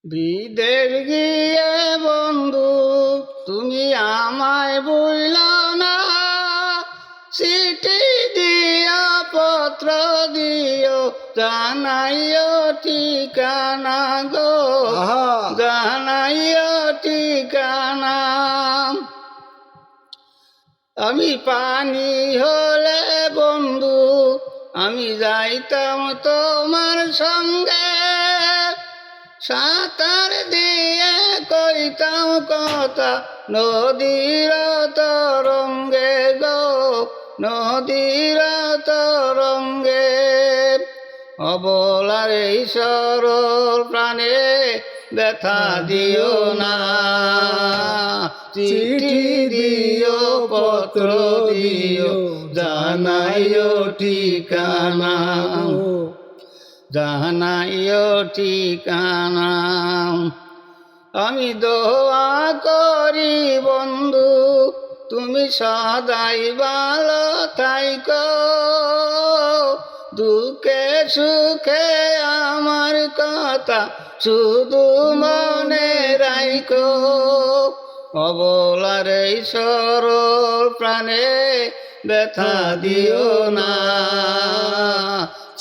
বিদেশ গিয়ে বন্ধু তুমি আমায় বইলা না, চিঠি দিও পত্র দিও জানাইও ঠিকানা গো, জানাইও ঠিকানা। আমি পানি হলে বন্ধু আমি যাইতাম তোমার সঙ্গে, সাঁতার দিয়ে কইতাম কথা নদীর তরঙ্গে গো, নদীর তরঙ্গে। অবলার এই সরল প্রাণে ব্যথা দিও না, চিঠি দিও পত্র দিও জানাইও ঠিকানা, জানাইও ঠিকানা। আমি দোয়া করি বন্ধু তুমি সদাই ভালো থাইকো, দুঃখে সুখে আমার কথা শুধু মনে রাইকো। অবলার এই সরল প্রাণে ব্যথা দিও না,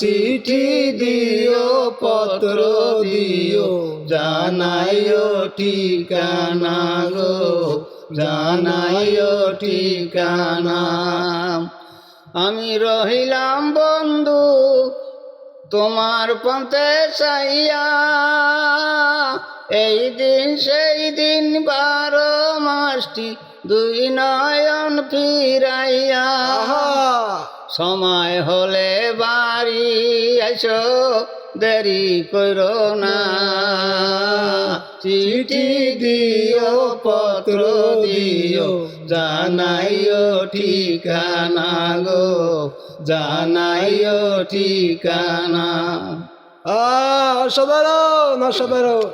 চিঠি দিও পত্র দিও জানাইও ঠিকানা গো, জানাইও ঠিকানা। আমি রহিলাম বন্ধু তোমার পথে চাইয়া, এই দিন সেই দিন 12 মাসটি দুই নয়ন ফিরাইয়া। সময় হলে বাড়ি আইসো দেরি কইরো না, চিঠি দিও পত্র দিও জানাইও ঠিকানা গো, জানাইও ঠিকানা। অসাধারণ অসাধারণ।